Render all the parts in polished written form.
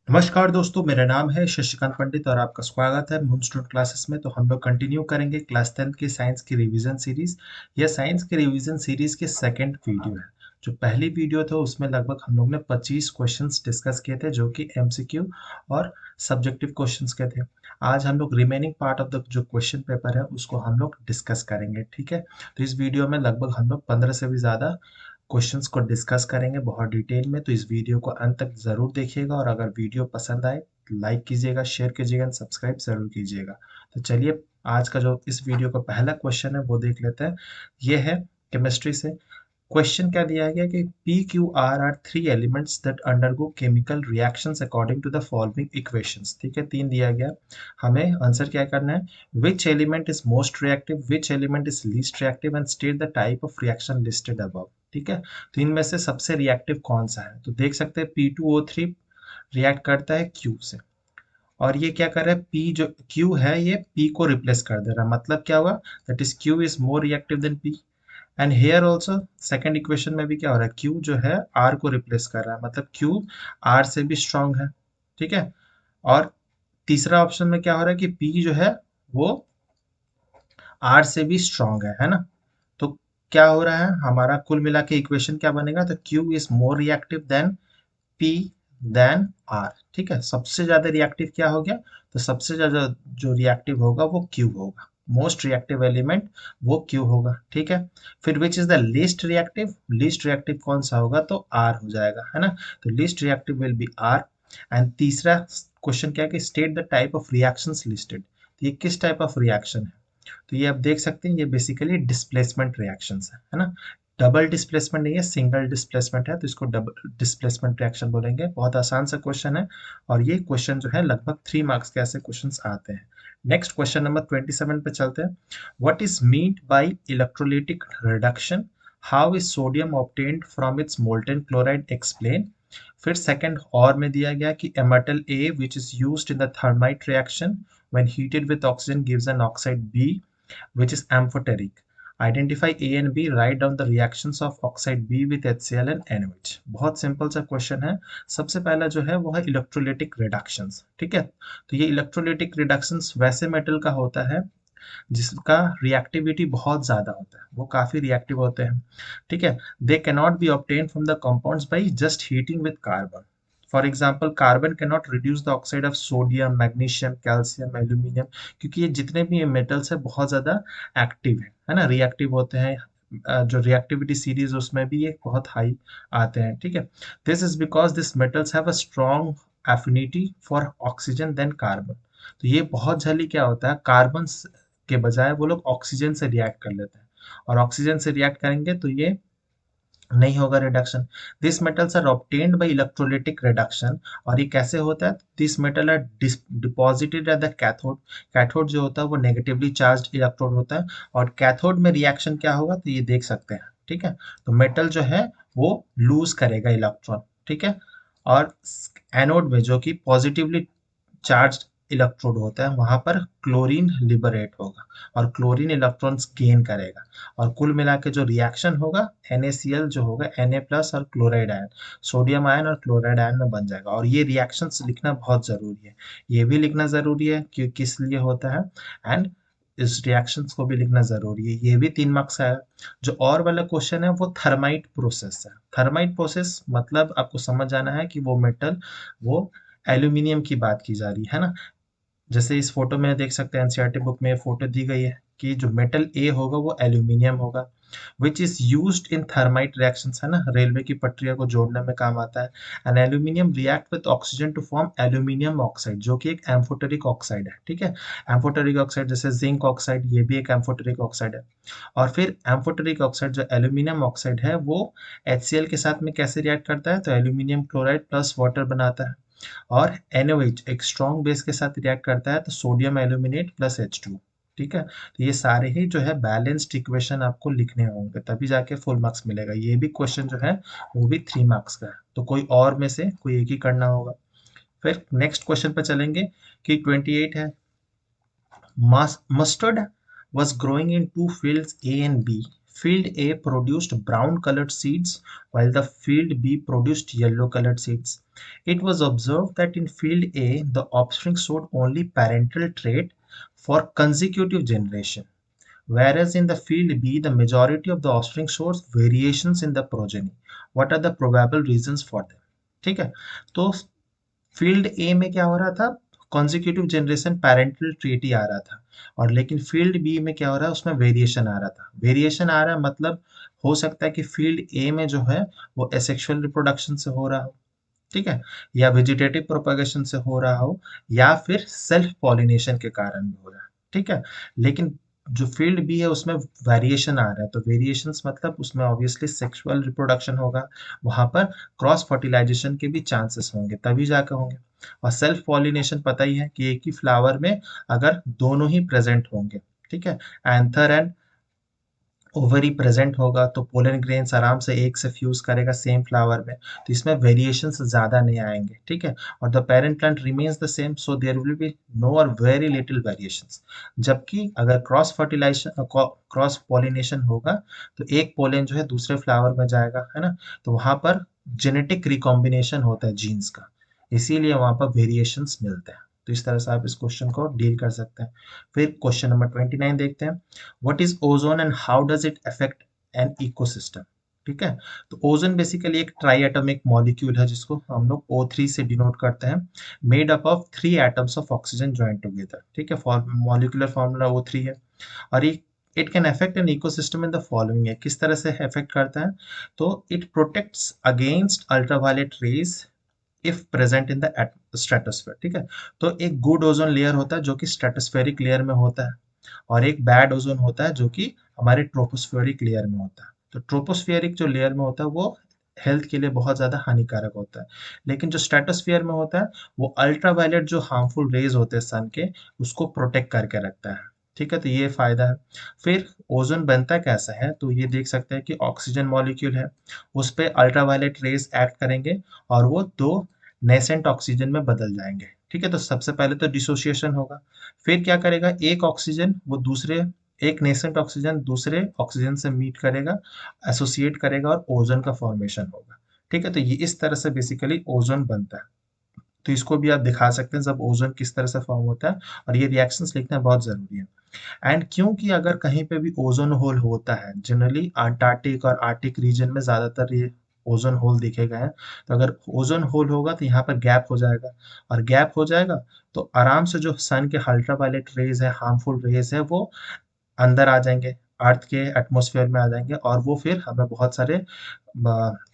नमस्कार दोस्तों, मेरा नाम है शशिकांत पंडित और आपका स्वागत है मून स्टूडेंट क्लासेस में। तो हम लोग कंटिन्यू करेंगे क्लास 10 की साइंस की रिवीजन सीरीज। यह साइंस की रिवीजन सीरीज की सेकंड वीडियो है। जो पहली वीडियो था उसमें लगभग हम लोग ने 25 क्वेश्चंस डिस्कस किए थे, जो कि एमसीक्यू और सब्जेक्टिव क्वेश्चंस के थे। आज हम लोग रिमेनिंग पार्ट ऑफ द जो क्वेश्चन पेपर है उसको हम लोग डिस्कस करेंगे, ठीक है। तो इस वीडियो में लगभग हम लोग 15 से भी ज़्यादा क्वेश्चंस को डिस्कस करेंगे बहुत डिटेल में। तो इस वीडियो को अंत तक ज़रूर देखिएगा और अगर वीडियो पसंद आए लाइक कीजिएगा, शेयर कीजिएगा, सब्सक्राइब ज़रूर कीजिएगा। तो चलिए, आज का जो इस वीडियो का पहला क्वेश्चन है वो देख लेते हैं। ये है केमिस्ट्री से। क्वेश्चन क्या दिया गया कि P Q R three elements that undergo chemical reactions according to the following equations. ठीक है, तीन दिया गया। हमें आंसर क्या करना है? Which element is most reactive, which element is least reactive and state the type of reaction listed above. ठीक है, तो इनमें से सबसे रिएक्टिव कौन सा है? तो देख सकते हैं P2O3 रिएक्ट करता है Q से, और ये क्या कर रहा है? P जो Q है ये P को रिप्लेस कर दे रहा है। मतलब क्या हुआ? That is Q is more reactive than P। And here also second equation में भी क्या हो रहा है? Q जो है R को रिप्लेस कर रहा है, मतलब Q R से भी स्ट्रांग है। ठीक है, और तीसरा ऑप्शन में क्या हो रहा है कि P जो है वो R से भी स्ट्रांग है ना। तो क्या हो रहा है? हमारा कुल मिला के इक्वेशन क्या बनेगा? तो Q is more reactive than P than R। ठीक है, सबसे ज्यादा रिएक्टिव क्या हो गया? तो सबसे ज्यादा जो रिएक्टिव होगा वो Q होगा। मोस्ट रिएक्टिव एलिमेंट वो Q होगा। ठीक है, फिर which is the least reactive? Least reactive कौन सा होगा? तो R हो जाएगा, है ना। तो least reactive will be R। And तीसरा क्वेश्चन क्या है कि state the type of reactions listed. तो ये किस टाइप ऑफ रिएक्शन है? तो ये आप देख सकते हैं, ये बेसिकली डिस्प्लेसमेंट रिएक्शंस है ना। डबल डिस्प्लेसमेंट नहीं है, सिंगल डिस्प्लेसमेंट है, तो इसको डबल डिस्प्लेसमेंट रिएक्शन बोलेंगे। बहुत आसान सा क्वेश्चन है, और ये क्वेश्चन जो है लगभग 3 मार्क्स के ऐसे क्वेश्चंस आते हैं। नेक्स्ट क्वेश्चन नंबर 27 पे चलते हैं। What is meant by electrolytic reduction? How is sodium obtained from its molten chloride? Explain. फिर सेकंड और में दिया गया कि a metal A which is used in the thermite reaction when heated with oxygen gives an oxide B which is amphoteric. Identify A and B. Write down the reactions of oxide B with HCl and NOH. बहुत simple सा question है। सबसे पहला जो है वो है electrolytic reductions. ठीक है, तो ये इलेक्ट्रोलिटिक रिडक्शंस वैसे मेटल का होता है जिसका रिएक्टिविटी बहुत ज़्यादा होता है, वो काफ़ी रिएक्टिव होते हैं। ठीक है, they cannot be obtain from the compounds by just heating with carbon. For example, carbon cannot reduce the oxide of sodium, magnesium, calcium, aluminium, क्योंकि ये जितने भी ये मेटल्स है बहुत ज़्यादा एक्टिव है ना, रिएक्टिव होते हैं। जो रिएक्टिविटी सीरीज उसमें भी ये बहुत हाई आते हैं। ठीक है, this is because this metals have a strong affinity for oxygen than carbon. तो ये बहुत जल्दी क्या होता है, कार्बन के बजाय वो लोग ऑक्सीजन से रिएक्ट कर लेते हैं, और ऑक्सीजन से रिएक्ट करेंगे तो ये नहीं होगा reduction. This metals are obtained by electrolytic reduction. और ये कैसे होता है? This metal are deposited at the cathode. Cathode जो होता है वो नेगेटिवली चार्ज इलेक्ट्रोड होता है, और कैथोड में रिएक्शन क्या होगा? तो ये देख सकते हैं। ठीक है, तो मेटल जो है वो लूज करेगा इलेक्ट्रॉन। ठीक है, और एनोड में जो कि पॉजिटिवली चार्ज इलेक्ट्रोड होता है वहां पर क्लोरीन लिबरेट होगा, और क्लोरीन इलेक्ट्रॉन्स गेन करेगा, और कुल मिला के जो रिएक्शन होगा NaCl जो होगा Na प्लस और क्लोराइड आयन, सोडियम आयन और क्लोराइड आयन में बन जाएगा। और ये रिएक्शंस लिखना बहुत जरूरी है। ये भी लिखना जरूरी है कि किस लिए होता है, एंड इस रिएक्शंस को भी लिखना जरूरी है। ये भी 3 मार्क्स का है। जो और वाला क्वेश्चन है वो थर्माइट प्रोसेस है। थर्माइट प्रोसेस मतलब आपको समझ आना है कि वो मेटल, वो एल्यूमिनियम की बात की जा रही है ना। जैसे इस फोटो में देख सकते हैं, एनसीईआरटी बुक में फोटो दी गई है कि जो मेटल ए होगा वो एल्यूमिनियम होगा, which is used in thermite reactions, है ना, रेलवे की पटरियों को जोड़ने में काम आता है। And aluminium react with oxygen to form aluminium oxide, जो कि एक एम्फोटेरिक ऑक्साइड है। ठीक है, एम्फोटेरिक ऑक्साइड जैसे जिंक ऑक्साइड, ये भी एक एम्फोटेरिक ऑक्साइड है। और फिर एम्फोटेरिक ऑक्साइड जो एल्यूमिनियम ऑक्साइड है वो HCl के साथ में कैसे रिएक्ट करता है? तो एल्यूमिनियम क्लोराइड प्लस वाटर बनाता है। और NaOH एक स्ट्रॉन्ग बेस के साथ रिएक्ट करता है, तो सोडियम एल्यूमिनेट प्लस H2। ठीक है, तो ये सारे ही जो है बैलेंस्ड इक्वेशन आपको लिखने होंगे, तभी जाके फुल मार्क्स मिलेगा। ये भी क्वेश्चन जो है वो भी 3 मार्क्स का है, तो कोई और में से कोई एक ही करना होगा। फिर नेक्स्ट क्वेश्चन पे चलेंगे कि 28 है। Mustard was growing in two fields A and B. Field A produced brown colored seeds while the field B produced yellow colored seeds. It was observed that in field A the offspring showed only parental trait for consecutive generation, whereas in the field B the majority of the offspring shows variations in the progeny. What are the probable reasons for them? ठीक है, तो field ए में क्या हो रहा था, consecutive generation parental trait ही आ रहा था, और लेकिन फील्ड बी में क्या हो रहा है, उसमें वेरिएशन आ रहा था। वेरिएशन आ रहा है मतलब हो सकता है कि फील्ड ए में जो है वो एसेक्सुअल रिप्रोडक्शन से हो रहा हो, ठीक है, या वेजिटेटिव प्रोपगेशन से हो रहा हो, या फिर सेल्फ पॉलिनेशन के कारण भी हो रहा है, ठीक है। लेकिन जो फील्ड बी है उसमें वेरिएशन आ रहा है, तो वेरिएशंस मतलब उसमें ऑब्वियसली सेक्सुअल रिप्रोडक्शन होगा, वहां पर क्रॉस फर्टिलाइजेशन के भी चांसेस होंगे, तभी जाकर होंगे। और सेल्फ पॉलिनेशन पता ही है कि एक ही फ्लावर में अगर दोनों ही प्रेजेंट होंगे, ठीक है, एंथर एंड ओवरी प्रेजेंट होगा तो पोलन ग्रेन्स आराम से एक से फ्यूज करेगा सेम फ्लावर में, तो इसमें वेरिएशंस ज़्यादा नहीं आएंगे, ठीक है। और the parent plant remains the same, so there will be no or very little variations. जबकि अगर क्रॉस पॉलिनेशन होगा तो एक पोलन जो है दूसरे फ्लावर में जाएगा, है ना, तो वहां पर जेनेटिक रिकॉम्बिनेशन होता है जीन्स का, इसीलिए वहां पर वेरिएशंस मिलते हैं। तो इस तरह से आप इस क्वेश्चन को डील कर सकते हैं। फिर क्वेश्चन नंबर 29 देखते हैं। What is ozone and how does it affect an ecosystem? ठीक है, तो ओजोन बेसिकली एक ट्राई एटॉमिक मॉलिक्यूल है जिसको हम लोग O3 से डिनोट करते हैं, made up of 3 atoms of oxygen join together, ठीक है, मॉलिक्यूलर फॉर्मूला O3 है। और ये it can affect an ecosystem in the following है, किस तरह से अफेक्ट करता है, तो it protects against ultraviolet rays if present in the stratosphere, ठीक है। तो एक गुड ओजोन लेयर होता है जो कि स्ट्रेटोस्फेरिक लेयर में होता है, और एक बैड ओजोन होता है जो कि हमारे ट्रोपोस्फेरिक लेयर में होता है। तो ट्रोपोस्फेरिक जो लेयर में होता है वो हेल्थ के लिए बहुत ज़्यादा हानिकारक होता है, लेकिन जो स्ट्रेटोस्फेयर में होता है वो अल्ट्रावायलेट जो हार्मफुल रेज होते हैं सन के, उसको प्रोटेक्ट करके रखता है, ठीक है, तो ये फायदा है। फिर ओजोन बनता कैसा है, तो ये देख सकते हैं कि ऑक्सीजन मॉलिक्यूल है, उस पर अल्ट्रावायलेट रेज एक्ट करेंगे और वो दो नेसेंट ऑक्सीजन में बदल जाएंगे, ठीक है। तो सबसे पहले तो डिसोसिएशन होगा, फिर क्या करेगा, एक ऑक्सीजन वो दूसरे, एक नेसेंट ऑक्सीजन दूसरे ऑक्सीजन से मीट करेगा, एसोसिएट करेगा और ओजोन का फॉर्मेशन होगा, ठीक है। तो ये इस तरह से बेसिकली ओजोन बनता है। तो इसको भी आप दिखा सकते हैं जब ओजोन किस तरह से फॉर्म होता है, और ये रिएक्शंस लिखना बहुत जरूरी है। एंड क्योंकि अगर कहीं पे भी ओजोन होल होता है, जनरली अंटार्कटिक और आर्टिक रीजन में ज्यादातर ये ओजोन होल दिखेगा है, तो अगर ओजोन होल होगा तो यहाँ पर गैप हो जाएगा, और गैप हो जाएगा तो आराम से जो सन के अल्ट्रावायलेट रेज है, हार्मफुल रेज है, वो अंदर आ जाएंगे, अर्थ के एटमॉस्फेयर में आ जाएंगे, और वो फिर हमें बहुत सारे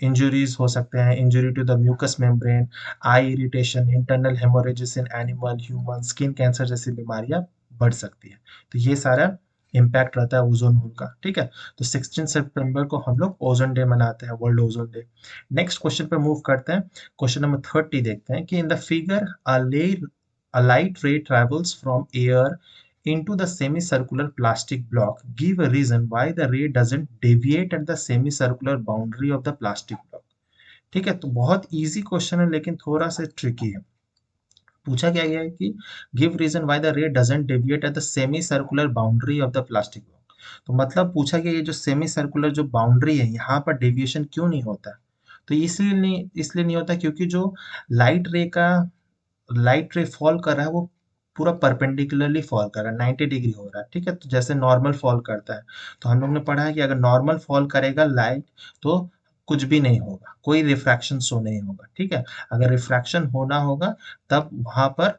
इंजुरीज हो सकते हैं, injury to the mucous membrane, eye irritation, internal haemorrhages in animal, human, skin cancer जैसी बीमारियां बढ़ सकती है। तो ये सारा इम्पैक्ट रहता है ओजोन होल का, ठीक है। तो 16 सितंबर को हम लोग ओजोन डे मनाते हैं, world ozone day. Next question पे मूव करते हैं। क्वेश्चन नंबर 30 देखते हैं कि in the figure a light ray travels from air into the semicircular plastic block. Give a reason why the ray doesn't deviate at the semicircular boundary of the plastic block. ठीक है, तो बहुत easy question है लेकिन थोड़ा सा tricky है। पूछा क्या गया है कि give reason why the ray doesn't deviate at the semi circular boundary of the plastic block. तो मतलब पूछा गया ये जो सेमी सर्कुलर जो बाउंड्री है यहाँ पर डेविएशन क्यों नहीं होता है, तो इसलिए नहीं होता क्योंकि जो लाइट रे का लाइट रे फॉल कर रहा है वो पूरा परपेंडिकुलरली फॉल कर रहा है, 90 डिग्री हो रहा है, ठीक है, तो जैसे नॉर्मल फॉल करता है। तो हम लोग ने पढ़ा है कि अगर नॉर्मल फॉल करेगा लाइट तो कुछ भी नहीं होगा, कोई रिफ्रैक्शन शो नहीं होगा, ठीक है। अगर रिफ्रैक्शन होना होगा तब वहां पर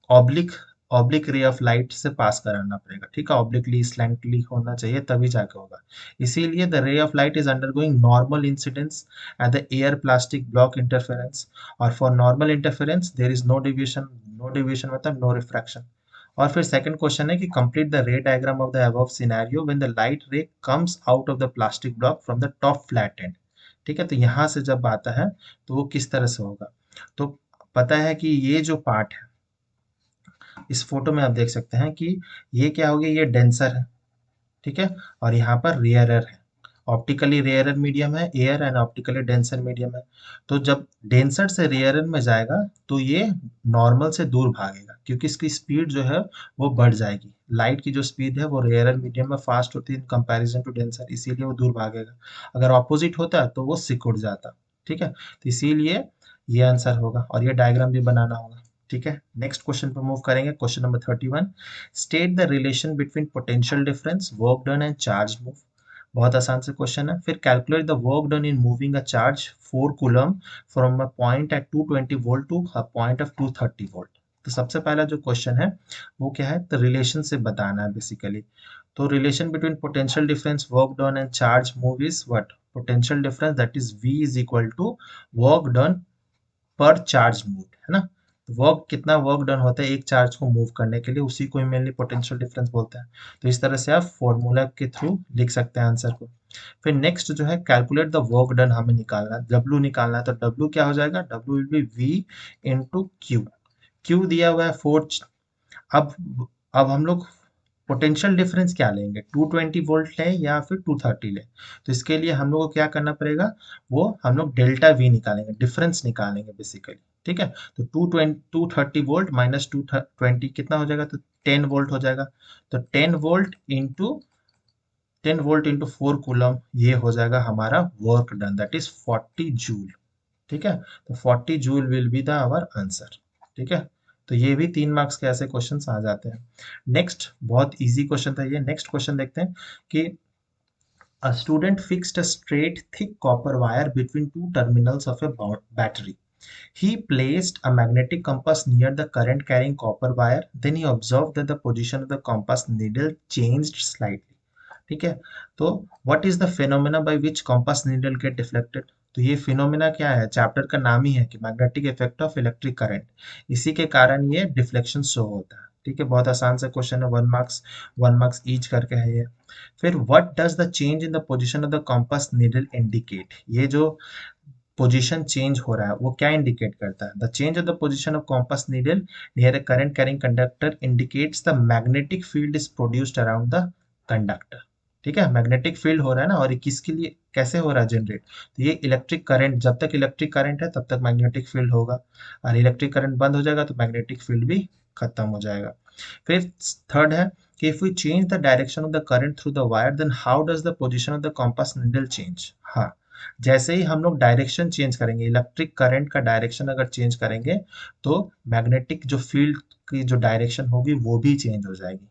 ऑब्लिक ऑब्लिक रे ऑफ लाइट से पास कराना पड़ेगा, ठीक है, ऑब्लिकली स्लैंटली होना चाहिए तभी जाके होगा। इसीलिए the ray of light is undergoing normal incidence at the air plastic block interference, और for normal interference there is no deviation मतलब नो रिफ्रैक्शन। और फिर सेकंड क्वेश्चन है कि complete the ray diagram of the above scenario when the light ray comes out of the plastic block from the top flat end, ठीक है। तो यहाँ से जब आता है तो वो किस तरह से होगा, तो पता है कि ये जो पार्ट है, इस फोटो में आप देख सकते हैं कि ये क्या हो गया, ये डेंसर है, ठीक है, और यहाँ पर रेयरर है, ऑप्टिकली रेयरर मीडियम है air and optically denser medium है। तो जब डेंसर से रेयरर में जाएगा तो ये नॉर्मल से दूर भागेगा क्योंकि इसकी स्पीड जो है वो बढ़ जाएगी। लाइट की जो स्पीड है वो रेयरर मीडियम में फास्ट होती है इन कंपैरिजन टू डेंसर, इसीलिए वो दूर भागेगा। अगर ऑपोजिट होता तो वो सिकुड़ जाता। ठीक है, तो इसीलिए ये आंसर होगा और ये डायग्राम भी बनाना होगा। ठीक है, नेक्स्ट क्वेश्चन पर मूव करेंगे। Question number 31, state the relation between potential difference, work done and charge move. बहुत आसान से क्वेश्चन है। फिर calculate the work done in moving a charge 4 coulomb from a point at 220 volt to a point of 230 volt. तो सबसे पहला जो question है वो क्या है, तो रिलेशन से बताना है बेसिकली। तो relation between potential difference, work done and charge move is what, potential difference that is V is equal to work done per charge move, है ना। वर्क, कितना वर्क डन होता है एक चार्ज को मूव करने के लिए, उसी को मेनली पोटेंशियल डिफरेंस बोलते हैं। तो इस तरह से आप फॉर्मूला के थ्रू लिख सकते हैं आंसर को। फिर नेक्स्ट जो है, कैलकुलेट द वर्क डन हमें निकालना है, W निकालना है। तो W क्या हो जाएगा, W will be V into Q। Q दिया हुआ है 4। अब अब हम लोग पोटेंशियल डिफरेंस क्या लेंगे, 220 वोल्ट लें या फिर 230 लें। तो इसके लिए हम लोग को क्या करना पड़ेगा, वो हम लोग डेल्टा V निकालेंगे, डिफरेंस निकालेंगे बेसिकली। ठीक है, तो 230 वोल्ट माइनस 220 कितना हो जाएगा, तो 10 वोल्ट हो जाएगा। तो 10 वोल्ट इंटू 4 कूलम, ये हो जाएगा हमारा work done, that is 40 joule. ठीक है, तो 40 joule will be the our answer. ठीक है, तो ये भी 3 मार्क्स के ऐसे क्वेश्चंस आ जाते हैं। नेक्स्ट, बहुत इजी क्वेश्चन था ये। नेक्स्ट क्वेश्चन देखते हैं कि a student fixed a straight thick copper wire between two terminals of a battery. He placed a magnetic compass near the current carrying copper wire. Then he observed that the position of the compass needle changed slightly. ठीक है, तो what is the phenomena by which compass needle get deflected. तो ये phenomena क्या है, chapter का नाम ही है कि magnetic effect of electric current, इसी के कारण ये डिफ्लेक्शन शो होता है। ठीक है, बहुत आसान सा क्वेश्चन है, 1 मार्क्स, 1 मार्क्स ईच करके है ये। फिर what does the change in the position of the compass needle indicate, ये जो पोजीशन चेंज हो रहा है वो क्या इंडिकेट करता है, the change of the position of compass needle near a current carrying conductor indicates the magnetic field is produced around the conductor. ठीक है, मैग्नेटिक फील्ड हो रहा है ना, और ये किसके लिए कैसे हो रहा है जनरेट, तो ये इलेक्ट्रिक करंट, जब तक इलेक्ट्रिक करंट है तब तक मैग्नेटिक फील्ड होगा, और इलेक्ट्रिक करंट बंद हो जाएगा तो मैग्नेटिक फील्ड भी खत्म हो जाएगा। फिर थर्ड है कि if we change the direction of the current through the wire then how does the position of the compass needle change. हाँ, जैसे ही हम लोग डायरेक्शन चेंज करेंगे, इलेक्ट्रिक करंट का डायरेक्शन अगर चेंज करेंगे तो मैग्नेटिक जो फील्ड की जो डायरेक्शन होगी वो भी चेंज हो जाएगी।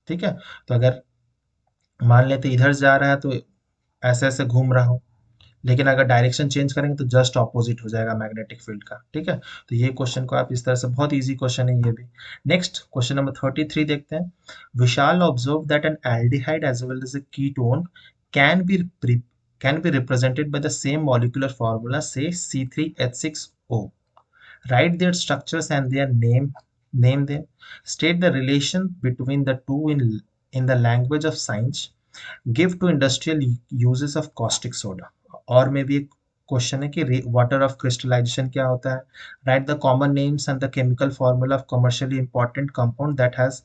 ठीक है, तो अगर मान लेते इधर जा रहा है तो ऐसे ऐसे घूम रहा हो, लेकिन अगर डायरेक्शन चेंज करेंगे तो जस्ट ऑपोजिट हो जाएगा मैग्नेटिक फील्ड का। ठीक है, तो ये क्वेश्चन को आप इस तरह से, बहुत इजी क्वेश्चन है ये भी। नेक्स्ट क्वेश्चन नंबर 33 देखते हैं। Vishal observe that an aldehyde as well as a ketone can be can be represented by the same molecular formula, say C3H6O. Write their structures and their name them. State the relation between the two in the language of science. Give to industrial uses of caustic soda. और में भी एक question है कि water of crystallisation क्या होता है। Right the common names and the chemical formula of commercially important compound that has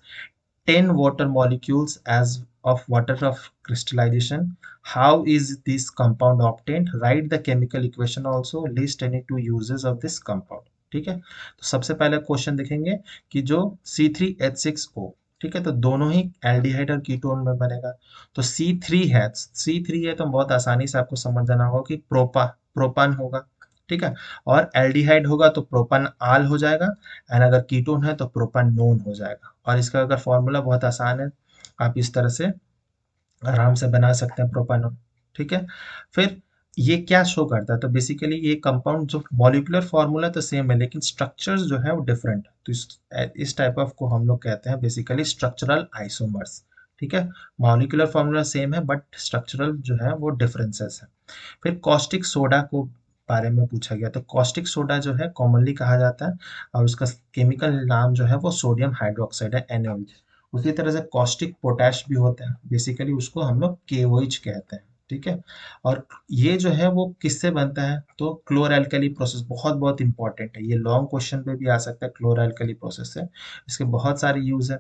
10 water molecules as of water of crystallization. How is this compound obtained? Write the chemical equation also. List any two uses of this compound. ठीक है, तो सबसे पहले question देखेंगे कि जो C3H6O, ठीक है, तो दोनों ही एल्डिहाइड और कीटोन में बनेगा। तो C3 है तो बहुत आसानी से आपको समझ जाना होगा कि प्रोपान होगा। ठीक है, और एल्डिहाइड होगा तो प्रोपान आल हो जाएगा, एंड अगर कीटोन है तो प्रोपानोन हो जाएगा। और इसका अगर फॉर्मूला बहुत आसान है, आप इस तरह से आराम से बना सकते हैं, प्रोपानोन। ठीक है, फिर ये क्या शो करता है, तो बेसिकली ये कंपाउंड जो मॉलिक्यूलर फॉर्मूला तो सेम है लेकिन स्ट्रक्चर्स जो है वो डिफरेंट है। तो इस टाइप ऑफ को हम लोग कहते हैं बेसिकली स्ट्रक्चरल आइसोमर्स। ठीक है, मॉलिक्यूलर फॉर्मूला सेम है बट स्ट्रक्चरल जो है वो डिफरेंसेस है। फिर कॉस्टिक सोडा को बारे में पूछा गया, तो कॉस्टिक सोडा जो है कॉमनली कहा जाता है और उसका केमिकल नाम जो है वो सोडियम हाइड्रोक्साइड है, NaOH। उसी तरह से कॉस्टिक पोटैश भी होता है, बेसिकली उसको हम लोग KOH कहते हैं। ठीक है। और ये जो है वो किससे बनता है, तो क्लोर एल्कली प्रोसेस, बहुत बहुत इंपॉर्टेंट है, ये लॉन्ग क्वेश्चन पे भी आ सकता है, क्लोर एल्कली प्रोसेस से। इसके बहुत सारे यूज है।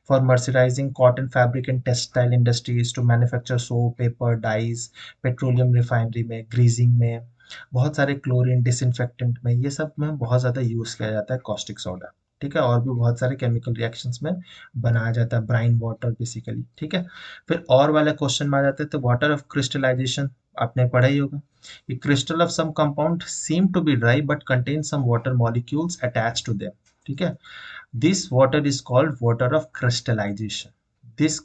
For mercerising cotton fabric and textile industries, to manufacture soap, paper, dyes, petroleum refinery में, ग्रीजिंग में, बहुत सारे क्लोरीन डिसइंफेक्टेंट में, ये सब में बहुत ज़्यादा यूज़ किया जाता है कॉस्टिक सोडा। ठीक है, और भी बहुत सारे केमिकल रिएक्शंस में बनाया जाता है ब्राइन वाटर बेसिकली। ठीक है, फिर और वाले क्वेश्चन में आ जाते हैं, तो वाटर ऑफ क्रिस्टलाइजेशन आपने पढ़ा ही होगा। ये crystal of some compound seem to be dry but contain some water molecules attach to them. ठीक है, this water is called water of crystallisation. This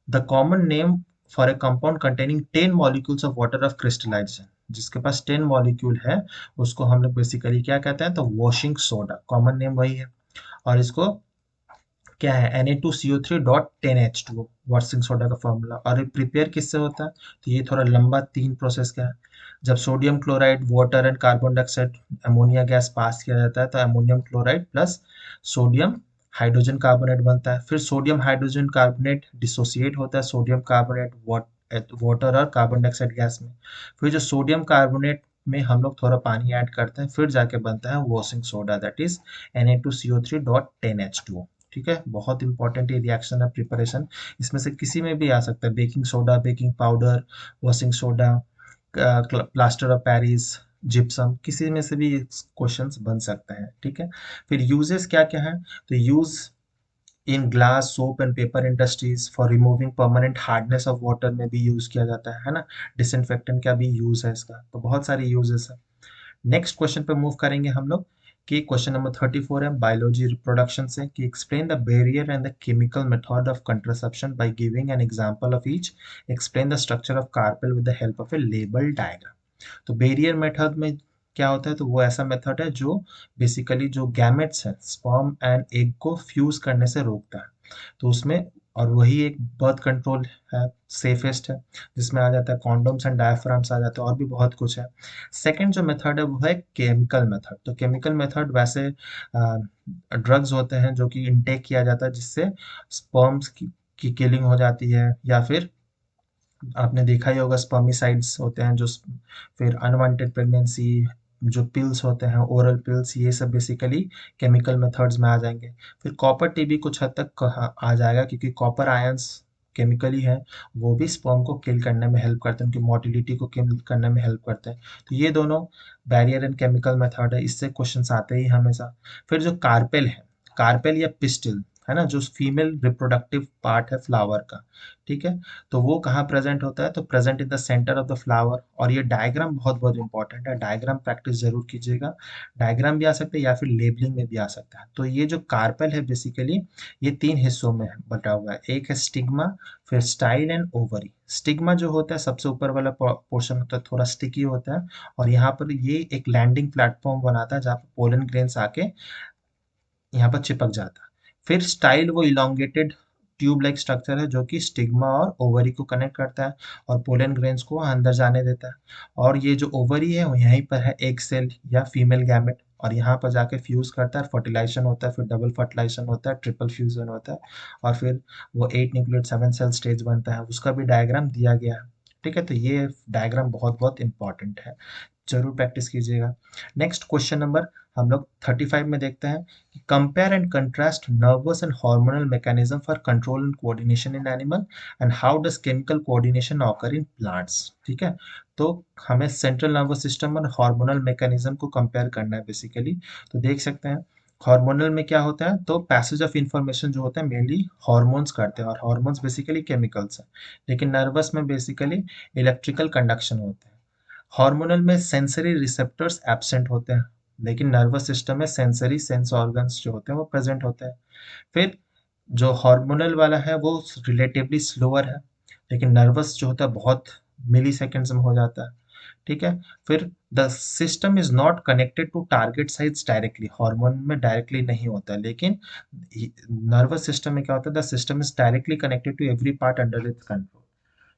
the common name for a compound containing 10 molecules of water of crystallisation, जिसके पास 10 molecule है उसको हम लोग basically क्या कहते हैं, तो वॉशिंग सोडा, कॉमन नेम वही है। और इसको क्या है, Na2CO3.10H2O, वॉशिंग सोडा का फॉर्मूला। और ये प्रिपेयर किससे होता है, तो ये थोड़ा लंबा तीन प्रोसेस का है। जब sodium chloride, water and carbon dioxide, ammonia gas pass किया जाता है, तो ammonium chloride plus sodium hydrogen carbonate बनता है। फिर सोडियम हाइड्रोजन कार्बोनेट डिसोसिएट होता है सोडियम कार्बोनेट वाटर और कार्बन डाइऑक्साइड गैस में। फिर जो सोडियम कार्बोनेट में हम लोग थोड़ा पानी ऐड करते हैं, फिर जाके बनता है washing soda, that is Na2CO3.10H2O। ठीक है, बहुत इंपॉर्टेंट ये रिएक्शन है, प्रिपरेशन इसमें से किसी में भी आ सकता है, baking soda, baking powder, washing soda, plaster of Paris, gypsum, किसी में से भी क्वेश्चंस बन सकते हैं। ठीक है, फिर यूजेस क्या क्या है, तो use in glass, soap and paper industries, for removing permanent hardness of water में भी यूज किया जाता है ना। डिसइंफेक्टेंट का भी यूज है इसका, तो बहुत सारे यूजेस है। नेक्स्ट क्वेश्चन पे मूव करेंगे हम लोग, कि क्वेश्चन नंबर 34 है बायोलॉजी रिप्रोडक्शन से, कि explain the barrier and the chemical method of contraception by giving an example of each. Explain the structure of carpel with the help of A label diagram. तो barrier method में क्या होता है, तो वो ऐसा मेथड है जो बेसिकली जो गैमेट्स है स्पर्म एंड एग को फ्यूज करने से रोकता है। तो उसमें, और वही एक बर्थ कंट्रोल है, सेफेस्ट है, जिसमें आ जाता है कॉन्डोम्स एंड डायफ्राम्स आ जाते हैं, और भी बहुत कुछ है। सेकंड जो मेथड है वो है केमिकल मेथड। तो केमिकल मेथड वैसे ड्रग्स होते हैं जो कि इनटेक किया जाता है, जिससे स्पर्म्स की किलिंग हो जाती है, या फिर आपने देखा ही होगा स्पर्मिसाइड्स होते हैं जो फिर अनवांटेड प्रेगनेंसी, जो पिल्स होते हैं ओरल पिल्स, ये सब बेसिकली केमिकल मेथड्स में आ जाएंगे। फिर कॉपर टीबी कुछ हद तक आ जाएगा, क्योंकि कॉपर आयंस केमिकली है, वो भी स्पर्म को किल करने में हेल्प करते हैं, उनकी मोटिलिटी को किल करने में हेल्प करते हैं। तो ये दोनों बैरियर एंड केमिकल मेथड है, इससे क्वेश्चंस आते ही हमेशा। फिर जो कार्पेल है, कार्पेल या पिस्टिल है ना, जो फीमेल रिप्रोडक्टिव पार्ट है फ्लावर का। ठीक है, तो वो कहाँ प्रेजेंट होता है, तो present in the centre of the flower. और ये डायग्राम बहुत बहुत इंपॉर्टेंट है, डायग्राम प्रैक्टिस जरूर कीजिएगा। डायग्राम भी आ सकता है या फिर लेबलिंग में भी आ सकता है। तो ये जो कार्पेल है बेसिकली ये तीन हिस्सों में बटा हुआ है, एक है स्टिग्मा, फिर स्टाइल एंड ओवरी। स्टिग्मा जो होता है सबसे ऊपर वाला पोर्शन होता है, थोड़ा स्टिकी होता है, और यहाँ पर ये एक लैंडिंग प्लेटफॉर्म बनाता है जहाँ पर पोलन ग्रेन्स आके यहाँ पर चिपक जाता है। फिर स्टाइल वो इलोंगेटेड ट्यूब लाइक स्ट्रक्चर है जो कि स्टिग्मा और ओवरी को कनेक्ट करता है और पोलन ग्रेन्स को अंदर जाने देता है। और ये जो ओवरी है वो यहीं पर है, एक सेल या फीमेल गैमेट, और यहाँ पर जाके फ्यूज करता है, फर्टिलाइजेशन होता है, फिर डबल फर्टिलाइजेशन होता है, ट्रिपल फ्यूजन होता है, और फिर वो 8 न्यूक्लियोटाइड 7 सेल स्टेज बनता है, उसका भी डायग्राम दिया गया है। ठीक है, तो ये डायग्राम बहुत बहुत इंपॉर्टेंट है, जरूर प्रैक्टिस कीजिएगा। नेक्स्ट क्वेश्चन नंबर हम लोग 35 में देखते हैं, compare and contrast nervous and hormonal mechanism for control and coordination in animal, and how does chemical coordination occur in plants. ठीक है, तो हमें सेंट्रल नर्वस सिस्टम और हार्मोनल मैकेनिज्म को कंपेयर करना है बेसिकली। तो देख सकते हैं हार्मोनल में क्या होता है, तो पैसेज ऑफ इंफॉर्मेशन जो होता है मेनली हार्मोन्स करते हैं, और हार्मोन्स बेसिकली केमिकल्स हैं। लेकिन नर्वस में बेसिकली इलेक्ट्रिकल कंडक्शन होते हैं। हार्मोनल में सेंसरी रिसेप्टर्स एब्सेंट होते हैं, लेकिन नर्वस सिस्टम में सेंसरी सेंस ऑर्गन्स जो होते हैं वो प्रेजेंट होते हैं। फिर जो हार्मोनल वाला है वो रिलेटिवली स्लोअर है, लेकिन नर्वस जो होता है बहुत मिली सेकेंड्स में हो जाता है। ठीक है, फिर the system is not connected to target sites directly, hormone में डायरेक्टली नहीं होता है, लेकिन नर्वस सिस्टम में क्या होता है, the system is directly connected to every part under its control.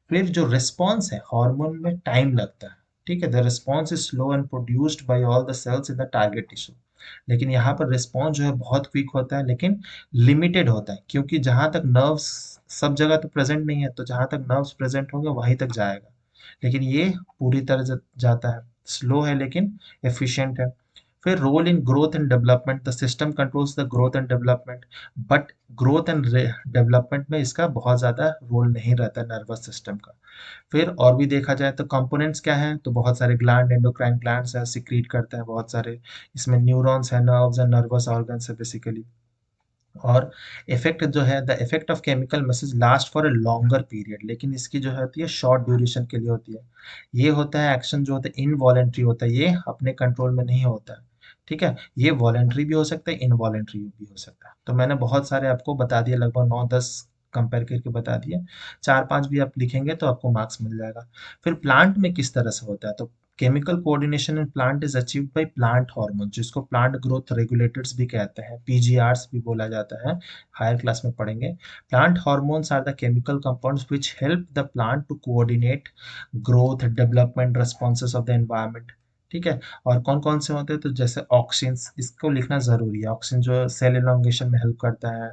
फिर जो रिस्पॉन्स है हार्मोन में टाइम लगता है। ठीक है, the response is slow and produced by all the cells in the target tissue. लेकिन यहाँ पर रिस्पॉन्स जो है बहुत क्विक होता है, लेकिन लिमिटेड होता है, क्योंकि जहाँ तक नर्व्स सब जगह तो प्रेजेंट नहीं है, तो जहाँ तक नर्व्स प्रेजेंट होंगे वहीं तक जाएगा। लेकिन ये पूरी तरह जाता है, स्लो है लेकिन एफिशिएंट है। फिर role in growth and development, the system controls the growth and development, but growth and development में इसका बहुत ज़्यादा रोल नहीं रहता नर्वस सिस्टम का। फिर और भी देखा जाए तो कंपोनेंट्स क्या हैं, तो बहुत सारे ग्लैंड, एंडोक्राइन ग्लैंड्स है, सिक्रीट करते हैं बहुत सारे, इसमें न्यूरॉन्स है, नर्व्स एंड नर्वस ऑर्गन्स है बेसिकली। और इफेक्ट जो है, the effect of chemical message last for a longer period, लेकिन इसकी जो होती है शॉर्ट ड्यूरेशन के लिए होती है। ये होता है एक्शन जो होता है इनवॉलेंट्री होता है, ये अपने कंट्रोल में नहीं होता है। ठीक है, ये वॉलेंट्री भी हो सकता है, इनवॉलेंट्री भी हो सकता है। तो मैंने बहुत सारे आपको बता दिए, लगभग 9-10 कंपेयर करके बता दिए। 4-5 भी आप लिखेंगे तो आपको मार्क्स मिल जाएगा। फिर प्लांट में किस तरह से होता है, तो chemical coordination in plant is achieved by plant hormone, जिसको प्लांट ग्रोथ रेगुलेटर्स भी कहते हैं, पीजीआरस भी बोला जाता है, हायर क्लास में पढ़ेंगे। Plant hormones are the chemical compounds which help the plant to coordinate growth, development, responses of the environment. ठीक है, और कौन कौन से होते हैं, तो जैसे ऑक्सिन्स, इसको लिखना जरूरी है, ऑक्सिन जो सेल एलोंगेशन में हेल्प करता है।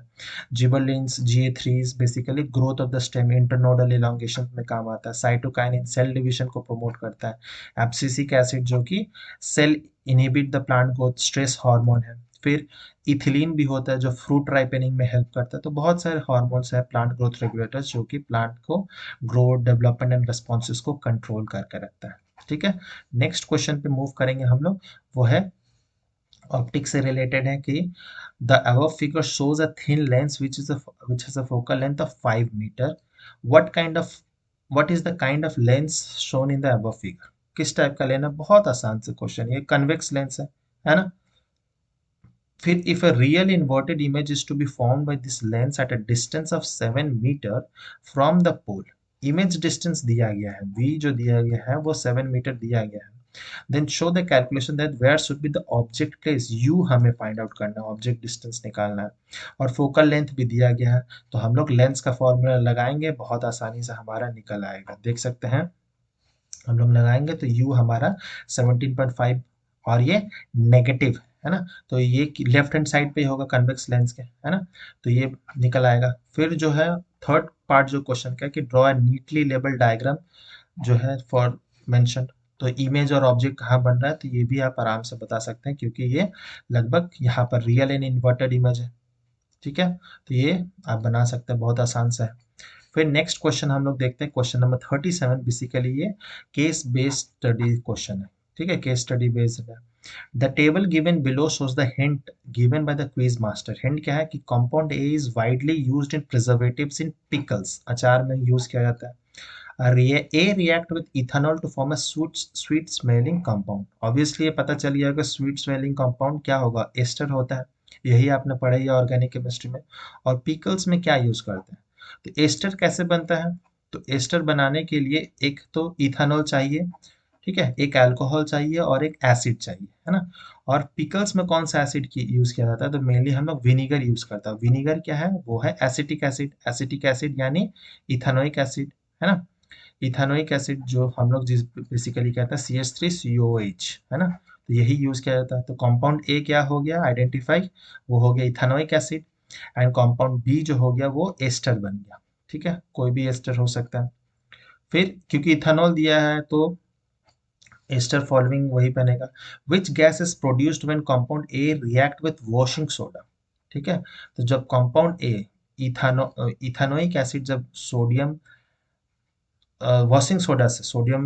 Gibberellins, GA3 basically growth of the stem, internodal elongation में काम आता है। साइटोकाइनिन सेल डिवीजन को प्रमोट करता है। एब्सिसिक एसिड जो कि cell inhibit the plant growth, stress hormone है। फिर इथिलीन भी होता है जो फ्रूट राइपनिंग में हेल्प करता है। तो बहुत सारे हार्मोन्स है प्लांट ग्रोथ रेगुलेटर्स जो कि प्लांट को ग्रोथ, डेवलपमेंट एंड रिस्पॉन्सेस को कंट्रोल करके रखता है। ठीक है, नेक्स्ट क्वेश्चन पे मूव करेंगे हम लोग, वो है ऑप्टिक्स से रिलेटेड है कि the above figure shows a thin lens which has a focal length of 5 meter. what kind of what is the kind of lens shown in the above figure? किस type का लेना, बहुत आसान से question, ये convex lens है ना। फिर if a real inverted image is to be formed by this lens at a distance of 7 meter from the pole, image distance दिया गया है, v जो दिया गया है वो 7 मीटर दिया गया है, then show the calculation that where should be the object place, u हमें फाइंड आउट करना है, ऑब्जेक्ट डिस्टेंस निकालना है, और फोकल लेंथ भी दिया गया है। तो हम लोग लेंस का फॉर्मूला लगाएंगे, बहुत आसानी से हमारा निकल आएगा, देख सकते हैं। हम लोग लगाएंगे तो u हमारा 17.5, और ये नेगेटिव है ना, तो ये लेफ्ट हैंड साइड पे ही होगा कन्वेक्स लेंस के, है ना, तो ये निकल आएगा। फिर जो है थर्ड पार्ट जो क्वेश्चन का है कि draw a neatly label diagram जो है फॉर मेंशन, तो इमेज और ऑब्जेक्ट कहाँ बन रहा है, तो ये भी आप आराम से बता सकते हैं क्योंकि ये लगभग यहाँ पर रियल एंड इन्वर्टेड इमेज है। ठीक है, तो ये आप बना सकते हैं, बहुत आसान सा है। फिर नेक्स्ट क्वेश्चन हम लोग देखते हैं, क्वेश्चन नंबर 37, बेसिकली ये केस बेस्ड स्टडी क्वेश्चन है। ठीक है, केस स्टडी बेस्ड है। The table given below shows the hint given by the quiz master. Hint क्या है कि compound A is widely used in preservatives in pickles, अचार में यूज किया जाता है। A react with ethanol to form a sweet smelling compound। Obviously ये पता चल गया कि स्वीट स्मेलिंग कंपाउंड क्या होगा, एस्टर होता है, यही आपने पढ़ा है ऑर्गेनिक केमिस्ट्री में। और पिकल्स में क्या यूज करते हैं, तो एस्टर कैसे बनता है, तो एस्टर बनाने के लिए एक तो इथानॉल चाहिए, ठीक है, एक अल्कोहल चाहिए और एक एसिड चाहिए, है ना। और पिकल्स में कौन सा एसिड की यूज किया जाता है, तो मेनली हम लोग विनीगर यूज करता है। विनीगर क्या है, वो है एसिटिक एसिड, एसिटिक एसिड यानी इथानोइक एसिड, है ना। इथानोइक एसिड जो हम लोग जिस बेसिकली कहते हैं CH3COOH, है ना, तो यही यूज किया जाता है। तो कंपाउंड ए क्या हो गया आइडेंटिफाई, वो हो गया ethanoic acid, and compound B जो हो गया वो एस्टर बन गया। ठीक है, कोई भी एस्टर हो सकता है। फिर क्योंकि इथानॉल दिया है तो एस्टर फॉलोइंग वही बनेगा। Which gas is produced when compound A react with washing soda. ठीक है, तो जब कंपाउंड ए इथानोइक एसिड जब सोडियम वॉशिंग सोडा से सोडियम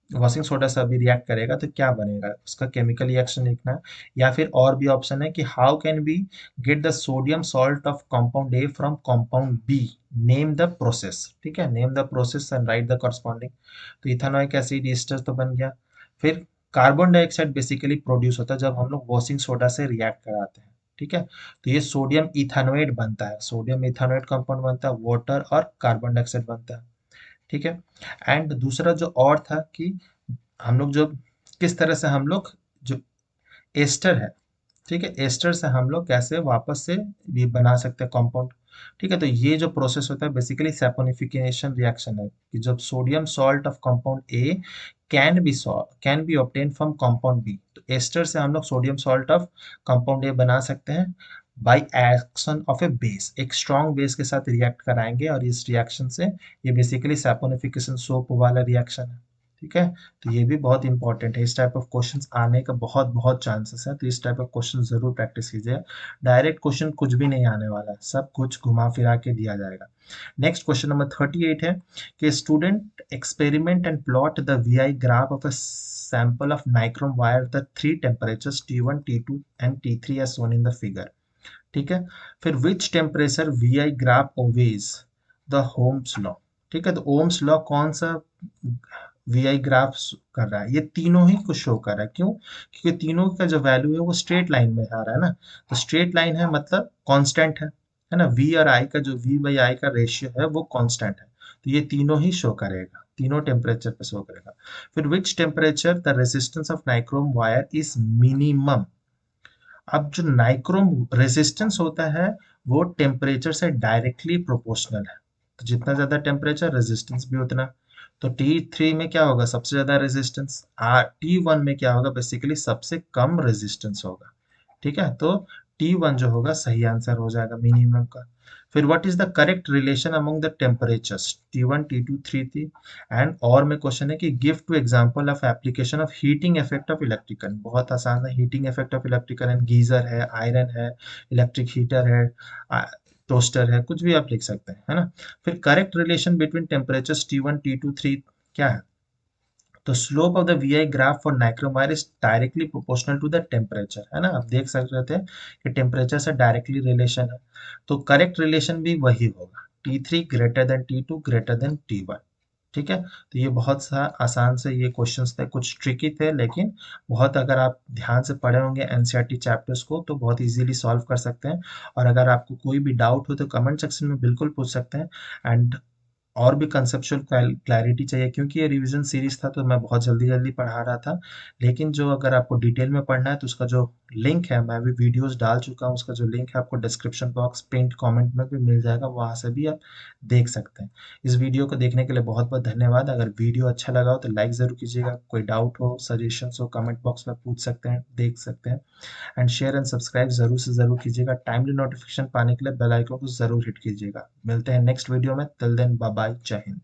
वॉशिंग सोडा से अभी रिएक्ट करेगा तो क्या बनेगा, उसका केमिकल रिएक्शन लिखना है। या फिर और भी ऑप्शन है कि how can be get the sodium salt of compound A from compound B, name the process. ठीक है, name the process and write the corresponding. तो इथेनॉइक एसिड ईस्टर तो बन गया। फिर कार्बन डाइऑक्साइड बेसिकली प्रोड्यूस होता है जब हम लोग वॉशिंग सोडा से रिएक्ट कराते हैं। ठीक है, तो ये सोडियम इथानोएट बनता है, सोडियम इथानोएट कंपाउंड बनता है, वाटर और कार्बन डाइऑक्साइड बनता है। ठीक है, एंड दूसरा जो और था कि हम लोग जो किस तरह से हम लोग जो एस्टर है, ठीक है, एस्टर से हम लोग कैसे वापस से भी बना सकते हैं कंपाउंड। ठीक है, तो ये जो प्रोसेस होता है बेसिकली सैपोनिफिकेशन रिएक्शन है कि जब sodium salt of compound A can be obtain from compound B, तो एस्टर से हम लोग sodium salt of compound A बना सकते हैं by action of a base, एक स्ट्रॉन्ग बेस के साथ रिएक्ट कराएंगे और इस रिएक्शन से ये बेसिकली सैपोनिफिकेशन सोप वाला रिएक्शन है। ठीक है, तो ये भी बहुत इंपॉर्टेंट है। इस टाइप ऑफ क्वेश्चंस आने का बहुत बहुत चांसेस है, तो इस टाइप ऑफ क्वेश्चन जरूर प्रैक्टिस कीजिए। डायरेक्ट क्वेश्चन कुछ भी नहीं आने वाला है, सब कुछ घुमा फिरा के दिया जाएगा। नेक्स्ट क्वेश्चन नंबर 38 है कि student experiment and plot the V graph of a sample of nichrome wire the three temperatures T1, T2 and T3 as shown in the figure। ठीक है, फिर which temperature V I graph obeys the Ohm's law. ठीक है, तो Ohm's law कौन सा we I graph कर रहा है, ये तीनों ही को शो कर रहा है। क्यों? क्योंकि तीनों का जो वैल्यू है वो स्ट्रेट लाइन में आ रहा है ना, तो स्ट्रेट लाइन है मतलब कांस्टेंट है ना। वी और आई का जो वी बाई आई का रेशियो है वो कांस्टेंट है, तो ये तीनों ही शो करेगा, तीनों टेम्परेचर पे शो करेगा। फिर which temperature the resistance of nichrome wire is minimum. अब जो नाइक्रोम रेजिस्टेंस होता है वो टेम्परेचर से डायरेक्टली प्रोपोर्शनल है, तो जितना ज्यादा टेम्परेचर रेजिस्टेंस भी उतना। तो T3 में क्या होगा, सबसे ज्यादा रेजिस्टेंस। T1 में क्या होगा, बेसिकली सबसे कम रेजिस्टेंस होगा। ठीक है, तो T1 जो होगा सही आंसर हो जाएगा मिनिमम का। फिर what is the correct relation among the temperatures T1, T2, T3 and और में क्वेश्चन है कि give two example of application of heating effect of electrical. बहुत आसान है, heating effect of electrical and geyser है, आयरन है, इलेक्ट्रिक हीटर है, टोस्टर है, कुछ भी आप लिख सकते हैं, है ना। फिर correct relation between temperatures T1, T2, 3 क्या है, तो slope of the V I graph for nichrome wire is directly proportional to the temperature, है ना। आप देख सकते थे कि टेम्परेचर से डायरेक्टली रिलेशन है, तो करेक्ट रिलेशन भी वही होगा, T3 greater than T2 greater than T1। ठीक है, तो ये बहुत सा आसान से ये क्वेश्चंस थे, कुछ ट्रिकी थे लेकिन बहुत, अगर आप ध्यान से पढ़े होंगे एनसीईआरटी चैप्टर्स को तो बहुत इजीली सॉल्व कर सकते हैं। और अगर आपको कोई भी डाउट हो तो कमेंट सेक्शन में बिल्कुल पूछ सकते हैं। एंड और भी कंसेप्चुअल क्लैरिटी चाहिए, क्योंकि ये रिवीजन सीरीज था तो मैं बहुत जल्दी जल्दी पढ़ा रहा था, लेकिन जो अगर आपको डिटेल में पढ़ना है तो उसका जो लिंक है, मैं भी वीडियोस डाल चुका हूँ, उसका जो लिंक है आपको डिस्क्रिप्शन बॉक्स पिंड कमेंट में भी मिल जाएगा, वहां से भी आप देख सकते हैं। इस वीडियो को देखने के लिए बहुत बहुत धन्यवाद। अगर वीडियो अच्छा लगा हो तो लाइक जरूर कीजिएगा, कोई डाउट हो सजेशन हो कमेंट बॉक्स में पूछ सकते हैं, देख सकते हैं। एंड शेयर एंड सब्सक्राइब जरूर से जरूर कीजिएगा। टाइमली नोटिफिकेशन पाने के लिए बेल आइकन को जरूर हिट कीजिएगा। मिलते हैं नेक्स्ट वीडियो में, टिल देन बाय बाय, जय हिंद।